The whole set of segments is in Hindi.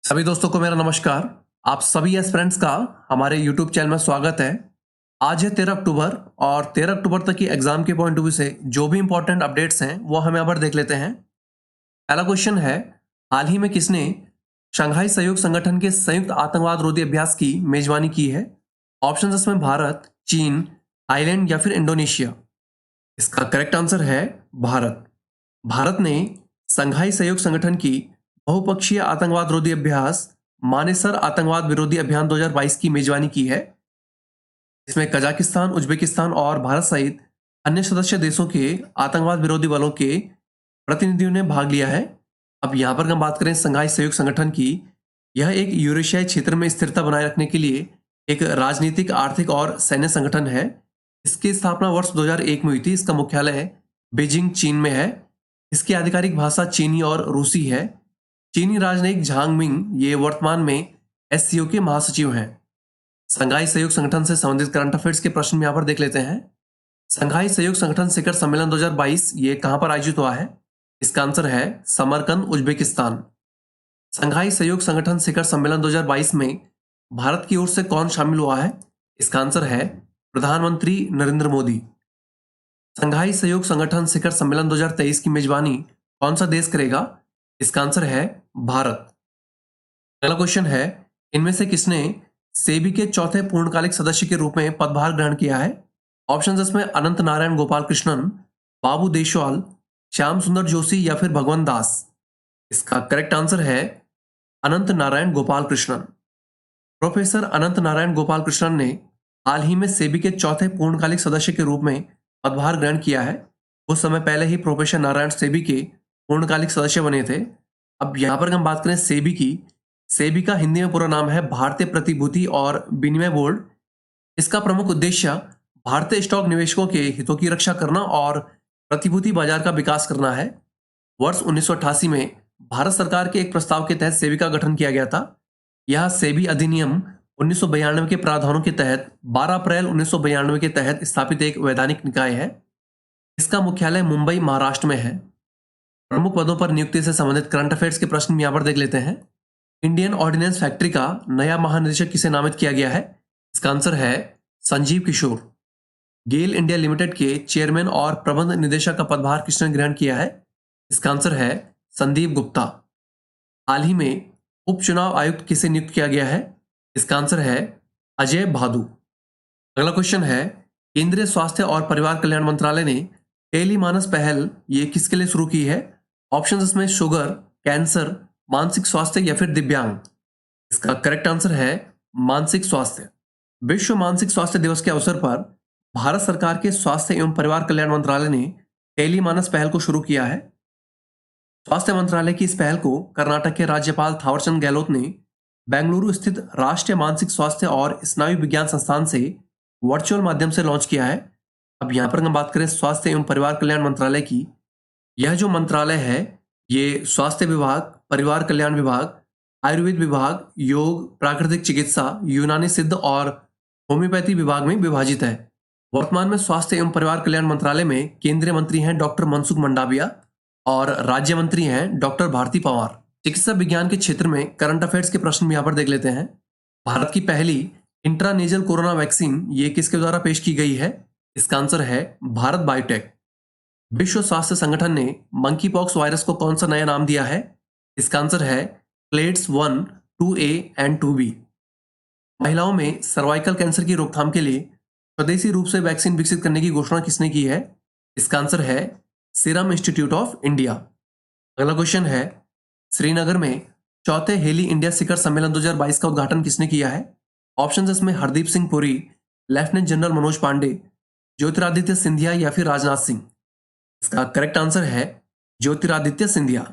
सभी दोस्तों को मेरा नमस्कार। आप सभी एस्पिरेंट्स का हमारे YouTube चैनल में स्वागत है। आज है 13 अक्टूबर और 13 अक्टूबर तक की एग्जाम के पॉइंट ऑफ व्यू से जो भी इंपॉर्टेंट अपडेट्स हैं वो हम यहाँ पर देख लेते हैं। पहला क्वेश्चन है, हाल ही में किसने शंघाई सहयोग संगठन के संयुक्त आतंकवाद रोधी अभ्यास की मेजबानी की है? ऑप्शन इसमें भारत, चीन, थाईलैंड या फिर इंडोनेशिया। इसका करेक्ट आंसर है भारत। भारत ने संघाई सहयोग संगठन की बहुपक्षीय आतंकवाद रोधी अभ्यास मानेसर आतंकवाद विरोधी अभियान 2022 की मेजबानी की है। इसमें कजाकिस्तान, उज्बेकिस्तान और भारत सहित अन्य सदस्य देशों के आतंकवाद विरोधी बलों के प्रतिनिधियों ने भाग लिया है। अब यहाँ पर हम बात करें संघाई सहयोग संगठन की, यह एक यूरेशियाई क्षेत्र में स्थिरता बनाए रखने के लिए एक राजनीतिक, आर्थिक और सैन्य संगठन है। इसकी स्थापना वर्ष 2001 में हुई थी। इसका मुख्यालय बीजिंग, चीन में है। इसकी आधिकारिक भाषा चीनी और रूसी है। चीनी राजनयिक झांग मिंग ये वर्तमान में एससीओ के महासचिव हैं। संघाई सहयोग संगठन से संबंधित करंट अफेयर्स के प्रश्न यहाँ पर देख लेते हैं। संघाई सहयोग संगठन शिखर सम्मेलन 2022 ये कहां पर आयोजित हुआ है? इसका आंसर है समरकंद, उज्बेकिस्तान। संघाई सहयोग संगठन शिखर सम्मेलन 2022 में भारत की ओर से कौन शामिल हुआ है? इसका आंसर है प्रधानमंत्री नरेंद्र मोदी। संघाई सहयोग संगठन शिखर सम्मेलन 2023 की मेजबानी कौन सा देश करेगा? इसका आंसर है भारत। अगला क्वेश्चन है, इनमें से किसने सेबी के चौथे पूर्णकालिक सदस्य के रूप में पदभार ग्रहण किया है? ऑप्शन इसमें अनंत नारायण गोपाल कृष्णन, बाबू देशवाल, श्याम सुंदर जोशी या फिर भगवंत दास। इसका करेक्ट आंसर है अनंत नारायण गोपाल कृष्णन। प्रोफेसर अनंत नारायण गोपाल कृष्णन ने हाल ही में सेबी के चौथे पूर्णकालिक सदस्य के रूप में पदभार ग्रहण किया है। कुछ समय पहले ही प्रोफेसर नारायण सेबी के पूर्णकालिक सदस्य बने थे। अब यहां पर हम बात करें सेबी की, सेबी का हिंदी में पूरा नाम है भारतीय प्रतिभूति और विनिमय बोर्ड। इसका प्रमुख उद्देश्य भारतीय स्टॉक निवेशकों के हितों की रक्षा करना और प्रतिभूति बाजार का विकास करना है। वर्ष 1988 में भारत सरकार के एक प्रस्ताव के तहत सेबी का गठन किया गया था। यह सेबी अधिनियम 1992 के प्रावधानों के तहत 12 अप्रैल 1992 के तहत स्थापित एक वैधानिक निकाय है। इसका मुख्यालय मुंबई, महाराष्ट्र में है। प्रमुख पदों पर नियुक्ति से संबंधित करंट अफेयर्स के प्रश्न यहां पर देख लेते हैं। इंडियन ऑर्डिनेंस फैक्ट्री का नया महानिदेशक किसे नामित किया गया है? इसका आंसर है संजीव किशोर। गेल इंडिया लिमिटेड के चेयरमैन और प्रबंध निदेशक का पदभार किसने ग्रहण किया है? इसका आंसर है संदीप गुप्ता। हाल ही में उपचुनाव आयुक्त किसे नियुक्त किया गया है? इसका आंसर है अजय भादु। अगला क्वेश्चन है, केंद्रीय स्वास्थ्य और परिवार कल्याण मंत्रालय ने टेलीमानस पहल ये किसके लिए शुरू की है? ऑप्शन इसमें शुगर, कैंसर, मानसिक स्वास्थ्य या फिर दिव्यांग। इसका करेक्ट आंसर है मानसिक स्वास्थ्य। विश्व मानसिक स्वास्थ्य दिवस के अवसर पर भारत सरकार के स्वास्थ्य एवं परिवार कल्याण मंत्रालय ने टेलीमानस पहल को शुरू किया है। स्वास्थ्य मंत्रालय की इस पहल को कर्नाटक के राज्यपाल थावरचंद गहलोत ने बेंगलुरु स्थित राष्ट्रीय मानसिक स्वास्थ्य और स्नायु विज्ञान संस्थान से वर्चुअल माध्यम से लॉन्च किया है। अब यहां पर हम बात करें स्वास्थ्य एवं परिवार कल्याण मंत्रालय की, यह जो मंत्रालय है ये स्वास्थ्य विभाग, परिवार कल्याण विभाग, आयुर्वेद विभाग, योग, प्राकृतिक चिकित्सा, यूनानी सिद्ध और होम्योपैथी विभाग में विभाजित है। वर्तमान में स्वास्थ्य एवं परिवार कल्याण मंत्रालय में केंद्रीय मंत्री हैं डॉक्टर मनसुख मंडाविया और राज्य मंत्री हैं डॉक्टर भारती पवार। चिकित्सा विज्ञान के क्षेत्र में करंट अफेयर्स के प्रश्न यहाँ पर देख लेते हैं। भारत की पहली इंट्रानेजल कोरोना वैक्सीन ये किसके द्वारा पेश की गई है? इसका आंसर है भारत बायोटेक। विश्व स्वास्थ्य संगठन ने मंकी पॉक्स वायरस को कौन सा नया नाम दिया है? इसका आंसर है क्लेड्स 1, 2A एंड 2B। महिलाओं में सर्वाइकल कैंसर की रोकथाम के लिए स्वदेशी रूप से वैक्सीन विकसित करने की घोषणा किसने की है? इसका आंसर है सीरम इंस्टीट्यूट ऑफ इंडिया। अगला क्वेश्चन है, श्रीनगर में चौथे हेली इंडिया शिखर सम्मेलन 2022 का उद्घाटन किसने किया है? ऑप्शन इसमें हरदीप सिंह पुरी, लेफ्टिनेंट जनरल मनोज पांडे, ज्योतिरादित्य सिंधिया या फिर राजनाथ सिंह। इसका करेक्ट आंसर है ज्योतिरादित्य सिंधिया।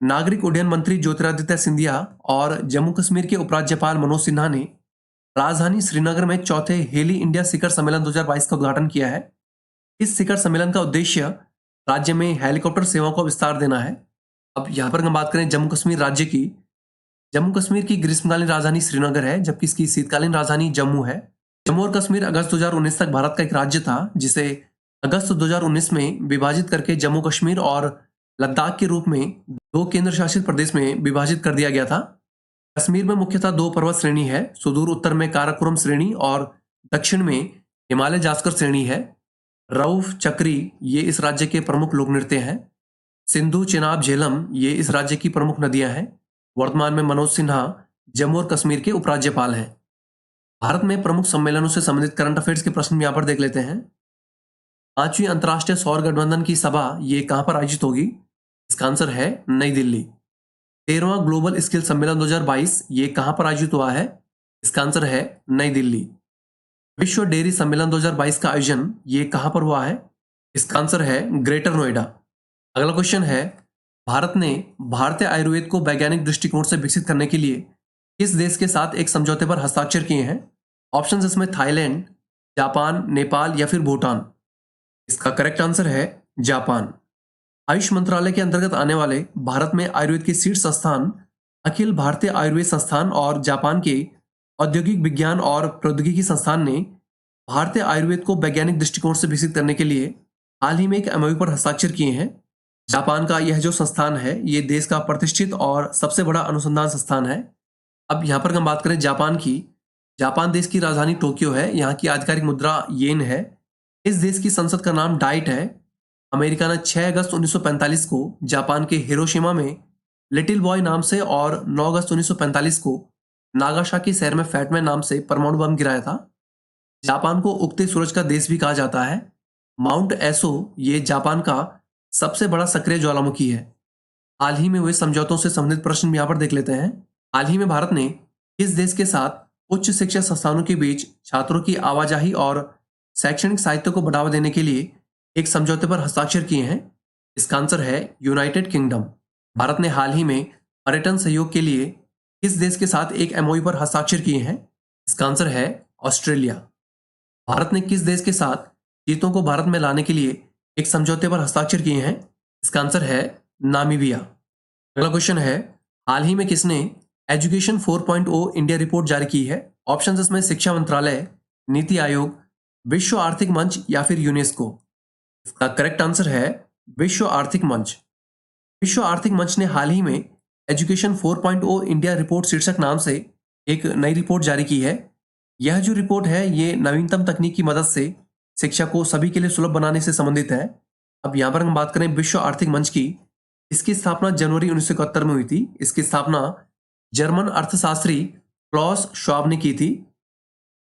नागरिक उड्डयन मंत्री ज्योतिरादित्य सिंधिया और जम्मू कश्मीर के उपराज्यपाल मनोज सिन्हा ने राजधानी श्रीनगर में चौथे हेली इंडिया शिखर सम्मेलन 2022 का उद्घाटन किया है। इस शिखर सम्मेलन का उद्देश्य राज्य में हेलीकॉप्टर सेवाओं को विस्तार देना है। अब यहाँ पर हम बात करें जम्मू कश्मीर राज्य की, जम्मू कश्मीर की ग्रीष्मकालीन राजधानी श्रीनगर है जबकि इसकी शीतकालीन राजधानी जम्मू है। जम्मू और कश्मीर अगस्त 2019 तक भारत का एक राज्य था जिसे अगस्त 2019 में विभाजित करके जम्मू कश्मीर और लद्दाख के रूप में दो केंद्र शासित प्रदेश में विभाजित कर दिया गया था। कश्मीर में मुख्यतः दो पर्वत श्रेणी है, सुदूर उत्तर में काराकोरम श्रेणी और दक्षिण में हिमालय जास्कर श्रेणी है। रऊफ, चक्री ये इस राज्य के प्रमुख लोक नृत्य हैं। सिंधु, चेनाब, झेलम ये इस राज्य की प्रमुख नदियां हैं। वर्तमान में मनोज सिन्हा जम्मू और कश्मीर के उपराज्यपाल हैं। भारत में प्रमुख सम्मेलनों से संबंधित करंट अफेयर्स के प्रश्न यहाँ पर देख लेते हैं। 5वीं अंतर्राष्ट्रीय सौर गठबंधन की सभा ये कहां पर आयोजित होगी? इसका आंसर है नई दिल्ली। 13वां ग्लोबल स्किल सम्मेलन 2022 ये कहां पर आयोजित हुआ है? इसका आंसर है नई दिल्ली। विश्व डेयरी सम्मेलन 2022 का आयोजन ये कहां पर हुआ है? इसका आंसर है ग्रेटर नोएडा। अगला क्वेश्चन है, भारत ने भारतीय आयुर्वेद को वैज्ञानिक दृष्टिकोण से विकसित करने के लिए किस देश के साथ एक समझौते पर हस्ताक्षर किए हैं? ऑप्शन इसमें थाईलैंड, जापान, नेपाल या फिर भूटान। इसका करेक्ट आंसर है जापान। आयुष मंत्रालय के अंतर्गत आने वाले भारत में आयुर्वेद के शीर्ष संस्थान अखिल भारतीय आयुर्वेद संस्थान और जापान के औद्योगिक विज्ञान और प्रौद्योगिकी संस्थान ने भारतीय आयुर्वेद को वैज्ञानिक दृष्टिकोण से विकसित करने के लिए हाल ही में एक एमओयू पर हस्ताक्षर किए हैं। जापान का यह जो संस्थान है ये देश का प्रतिष्ठित और सबसे बड़ा अनुसंधान संस्थान है। अब यहाँ पर हम बात करें जापान की। जापान देश की राजधानी टोक्यो है, यहाँ की आधिकारिक मुद्रा येन है। इस देश की संसद का नाम डाइट है। अमेरिका ने 6 अगस्त 1945 को जापान के हिरोशिमा में लिटिल बॉय नाम से और 9 अगस्त 1945 को नागासाकी शहर में फैटमैन नाम से परमाणु बम गिराया था। जापान को उगते सूरज का देश भी कहा जाता है। माउंट एसो ये जापान का सबसे बड़ा सक्रिय ज्वालामुखी है। हाल ही में हुए समझौतों से संबंधित प्रश्न यहाँ पर देख लेते हैं। हाल ही में भारत ने किस देश के साथ उच्च शिक्षा संस्थानों के बीच छात्रों की आवाजाही और शैक्षणिक साहित्य को बढ़ावा देने के लिए एक समझौते पर हस्ताक्षर किए हैं? इसका आंसर है यूनाइटेड किंगडम। भारत ने हाल ही में पर्यटन सहयोग के लिए किस देश के साथ एक एमओयू पर हस्ताक्षर किए हैं? इसका आंसर है ऑस्ट्रेलिया। भारत ने किस देश के साथ चीतों को भारत में लाने के लिए एक समझौते पर हस्ताक्षर किए हैं? इसका आंसर है नामीबिया। अगला क्वेश्चन है, हाल ही में किसने एजुकेशन 4.0 इंडिया रिपोर्ट जारी की है? ऑप्शन इसमें शिक्षा मंत्रालय, नीति आयोग, विश्व आर्थिक मंच या फिर यूनेस्को। इसका करेक्ट आंसर है विश्व आर्थिक मंच। विश्व आर्थिक मंच ने हाल ही में एजुकेशन 4.0 इंडिया रिपोर्ट शीर्षक नाम से एक नई रिपोर्ट जारी की है। यह जो रिपोर्ट है ये नवीनतम तकनीक की मदद से शिक्षा को सभी के लिए सुलभ बनाने से संबंधित है। अब यहाँ पर हम बात करें विश्व आर्थिक मंच की। इसकी स्थापना जनवरी 1971 में हुई थी। इसकी स्थापना जर्मन अर्थशास्त्री क्लॉस श्वाब ने की थी।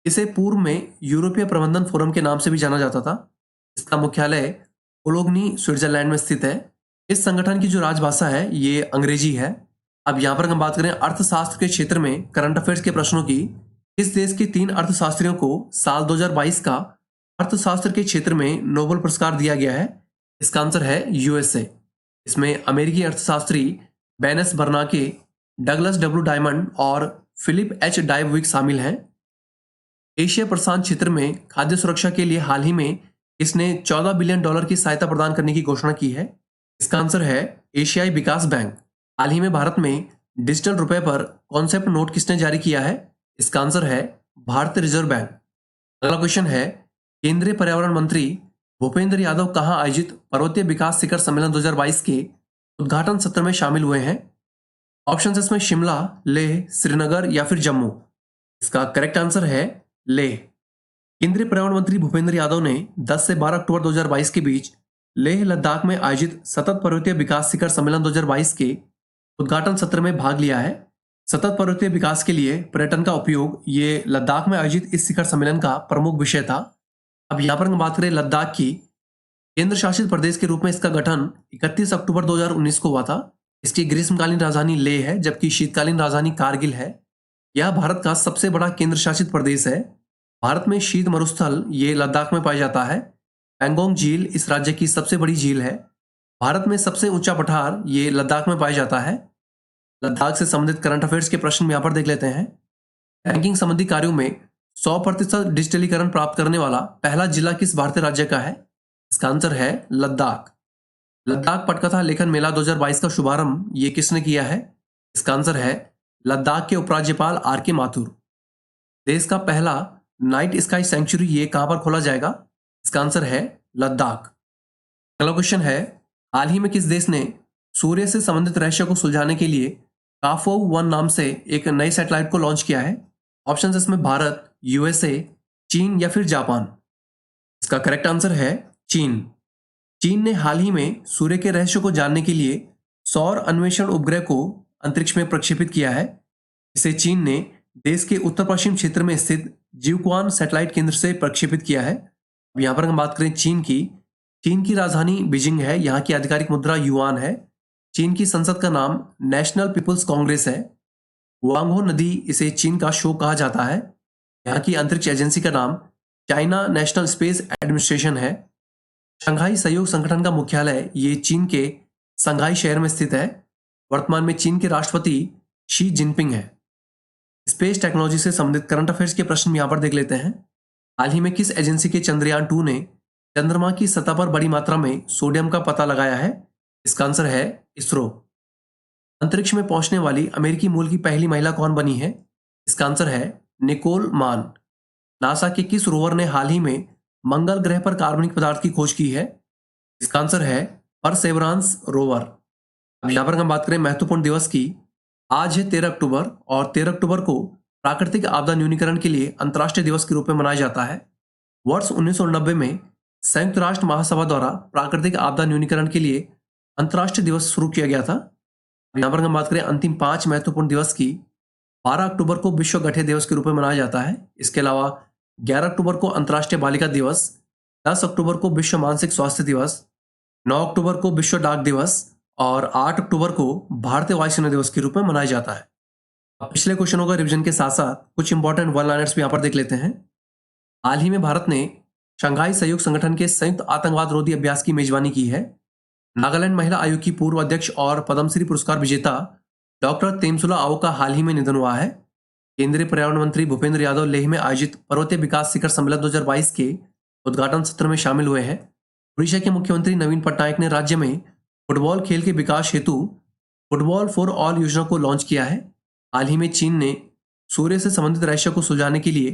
इसे पूर्व में यूरोपीय प्रबंधन फोरम के नाम से भी जाना जाता था। इसका मुख्यालय कोलोग्नी, स्विट्जरलैंड में स्थित है। इस संगठन की जो राजभाषा है ये अंग्रेजी है। अब यहाँ पर हम बात करें अर्थशास्त्र के क्षेत्र में करंट अफेयर्स के प्रश्नों की। इस देश के 3 अर्थशास्त्रियों को साल 2022 का अर्थशास्त्र के क्षेत्र में नोबेल पुरस्कार दिया गया है। इसका आंसर है यूएसए। इसमें अमेरिकी अर्थशास्त्री बेनेस बर्नाके, डगलस डब्ल्यू डायमंड और फिलिप एच डायबविक शामिल हैं। एशिया प्रशांत क्षेत्र में खाद्य सुरक्षा के लिए हाल ही में इसने $14 बिलियन की सहायता प्रदान करने की घोषणा की है। इसका आंसर है एशियाई विकास बैंक। हाल ही में भारत में डिजिटल रुपए पर कॉन्सेप्ट नोट किसने जारी किया है? इसका आंसर है भारतीय रिजर्व बैंक। अगला क्वेश्चन है, केंद्रीय पर्यावरण मंत्री भूपेंद्र यादव कहां आयोजित पर्वतीय विकास शिखर सम्मेलन 2022 के उद्घाटन सत्र में शामिल हुए हैं? ऑप्शन इसमें शिमला, लेह, श्रीनगर या फिर जम्मू। इसका करेक्ट आंसर है लेह। केंद्रीय पर्यावरण मंत्री भूपेंद्र यादव ने 10 से 12 अक्टूबर 2022 के बीच लेह लद्दाख में आयोजित सतत पर्वतीय विकास शिखर सम्मेलन 2022 के उद्घाटन सत्र में भाग लिया है। सतत पर्वतीय विकास के लिए पर्यटन का उपयोग ये लद्दाख में आयोजित इस शिखर सम्मेलन का प्रमुख विषय था। अब यहाँ पर हम बात करें लद्दाख की। केंद्र शासित प्रदेश के रूप में इसका गठन 31 अक्टूबर 2019 को हुआ था। इसकी ग्रीष्मकालीन राजधानी लेह है जबकि शीतकालीन राजधानी कारगिल है। यह भारत का सबसे बड़ा केंद्र शासित प्रदेश है। भारत में शीत मरुस्थल ये लद्दाख में पाया जाता है। पैंगोंग झील इस राज्य की सबसे बड़ी झील है। भारत में सबसे ऊंचा पठार ये लद्दाख में पाया जाता है। लद्दाख से संबंधित करंट अफेयर्स के प्रश्न यहाँ पर देख लेते हैं। बैंकिंग संबंधी कार्यों में 100% डिजिटलीकरण प्राप्त करने वाला पहला जिला किस भारतीय राज्य का है? इसका आंसर है लद्दाख। लद्दाख पटकथा लेखन मेला 2022 का शुभारंभ ये किसने किया है? इसका आंसर है लद्दाख के उपराज्यपाल आर.के. माथुर। देश का पहला नाइट स्काई सेंचुरी ये कहां पर खोला जाएगा? इसका आंसर है लद्दाख। अगला क्वेश्चन है, हाल ही में किस देश ने सूर्य से संबंधित रहस्य को सुलझाने के लिए काफो 1 नाम से एक नई सैटेलाइट को लॉन्च किया है? ऑप्शन इसमें भारत, यूएसए, चीन या फिर जापान। इसका करेक्ट आंसर है चीन। चीन ने हाल ही में सूर्य के रहस्य को जानने के लिए सौर अन्वेषण उपग्रह को अंतरिक्ष में प्रक्षेपित किया है। इसे चीन ने देश के उत्तर पश्चिम क्षेत्र में स्थित जिवक्वान सैटेलाइट केंद्र से प्रक्षेपित किया है। अब यहाँ पर हम बात करें चीन की राजधानी बीजिंग है। यहाँ की आधिकारिक मुद्रा युआन है। चीन की संसद का नाम नेशनल पीपुल्स कांग्रेस है। वांगहो नदी इसे चीन का शोक कहा जाता है। यहाँ की अंतरिक्ष एजेंसी का नाम चाइना नेशनल स्पेस एडमिनिस्ट्रेशन है। शंघाई सहयोग संगठन का मुख्यालय ये चीन के शंघाई शहर में स्थित है। वर्तमान में चीन के राष्ट्रपति शी जिनपिंग है। स्पेस टेक्नोलॉजी से संबंधित करंट अफेयर्स के प्रश्न यहाँ पर देख लेते हैं। हाल ही में किस एजेंसी के चंद्रयान 2 ने चंद्रमा की सतह पर बड़ी मात्रा में सोडियम का पता लगाया है? इसका आंसर है इसरो। अंतरिक्ष में पहुंचने वाली अमेरिकी मूल की पहली महिला कौन बनी है? इसका आंसर है निकोल मान। नासा के किस रोवर ने हाल ही में मंगल ग्रह पर कार्बनिक पदार्थ की खोज की है? इसका आंसर है परसेवरांस रोवर। अब यहां पर हम बात करें महत्वपूर्ण दिवस की। आज है 13 अक्टूबर और 13 अक्टूबर को प्राकृतिक आपदा न्यूनीकरण के लिए अंतर्राष्ट्रीय दिवस के रूप में मनाया जाता है। वर्ष 1990 में संयुक्त राष्ट्र महासभा द्वारा प्राकृतिक आपदा न्यूनीकरण के लिए अंतर्राष्ट्रीय दिवस शुरू किया गया था। यहाँ पर हम बात करें अंतिम 5 महत्वपूर्ण दिवस की। 12 अक्टूबर को विश्व गठिया दिवस के रूप में मनाया जाता है। इसके अलावा 11 अक्टूबर को अंतर्राष्ट्रीय बालिका दिवस, 10 अक्टूबर को विश्व मानसिक स्वास्थ्य दिवस, 9 अक्टूबर को विश्व डाक दिवस और 8 अक्टूबर को भारतीय वायुसेना दिवस के रूप में मनाया जाता है। अब पिछले क्वेश्चनों का रिवीजन के साथ साथ कुछ इंपॉर्टेंट वन लाइनर्स भी यहाँ पर देख लेते हैं। हाल ही में भारत ने शंघाई सहयोग संगठन के संयुक्त आतंकवाद रोधी अभ्यास की मेजबानी की है। नागालैंड महिला आयोग की पूर्व अध्यक्ष और पद्मश्री पुरस्कार विजेता डॉक्टर तेमसुला आओ का हाल ही में निधन हुआ है। केंद्रीय पर्यावरण मंत्री भूपेंद्र यादव लेह में आयोजित पर्वतीय विकास शिखर सम्मेलन 2022 के उद्घाटन सत्र में शामिल हुए हैं। उड़ीसा के मुख्यमंत्री नवीन पटनायक ने राज्य में फुटबॉल खेल के विकास हेतु फुटबॉल फॉर ऑल योजना को लॉन्च किया है। हाल ही में चीन ने सूर्य से संबंधित रहस्य को सुलझाने के लिए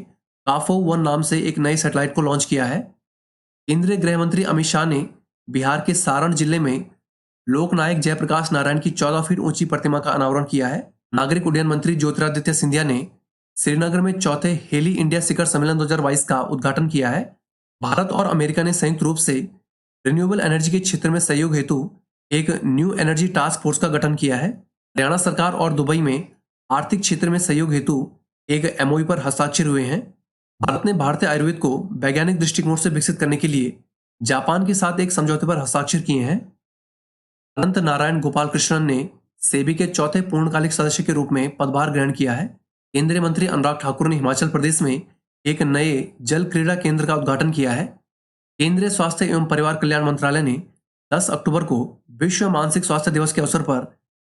काफो 1 नाम से एक नई सैटेलाइट को लॉन्च किया है। केंद्रीय गृह मंत्री अमित शाह ने बिहार के सारण जिले में लोकनायक जयप्रकाश नारायण की 14 फीट ऊंची प्रतिमा का अनावरण किया है। नागरिक उड्डयन मंत्री ज्योतिरादित्य सिंधिया ने श्रीनगर में चौथे हेली इंडिया शिखर सम्मेलन 2022 का उद्घाटन किया है। भारत और अमेरिका ने संयुक्त रूप से रिन्यूएबल एनर्जी के क्षेत्र में सहयोग हेतु एक न्यू एनर्जी टास्क फोर्स का गठन किया है। हरियाणा सरकार और दुबई में आर्थिक क्षेत्र में सहयोग हेतु एक एमओयू पर हस्ताक्षर हुए हैं। भारत ने भारतीय आयुर्वेद को वैज्ञानिक दृष्टिकोण से विकसित करने के लिए जापान के साथ एक समझौते पर हस्ताक्षर किए हैं। अनंत नारायण गोपाल कृष्णन ने सेबी के चौथे पूर्णकालिक सदस्य के रूप में पदभार ग्रहण किया है। केंद्रीय मंत्री अनुराग ठाकुर ने हिमाचल प्रदेश में एक नए जल क्रीड़ा केंद्र का उद्घाटन किया है। केंद्रीय स्वास्थ्य एवं परिवार कल्याण मंत्रालय ने 10 अक्टूबर को विश्व मानसिक स्वास्थ्य दिवस के अवसर पर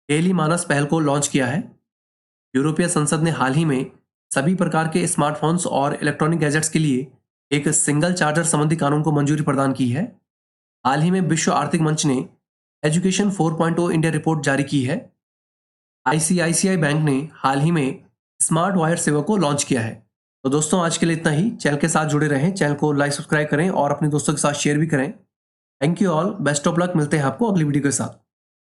टेली मानस पहल को लॉन्च किया है। यूरोपीय संसद ने हाल ही में सभी प्रकार के स्मार्टफोन्स और इलेक्ट्रॉनिक गैजेट्स के लिए एक सिंगल चार्जर संबंधी कानून को मंजूरी प्रदान की है। हाल ही में विश्व आर्थिक मंच ने एजुकेशन 4.0 इंडिया रिपोर्ट जारी की है। आईसीआईसीआई बैंक ने हाल ही में स्मार्ट वायर सेवा को लॉन्च किया है। तो दोस्तों आज के लिए इतना ही। चैनल के साथ जुड़े रहें, चैनल को लाइक सब्सक्राइब करें और अपने दोस्तों के साथ शेयर भी करें। Thank you all, best of luck. मिलते हैं आपको अगली वीडियो के साथ।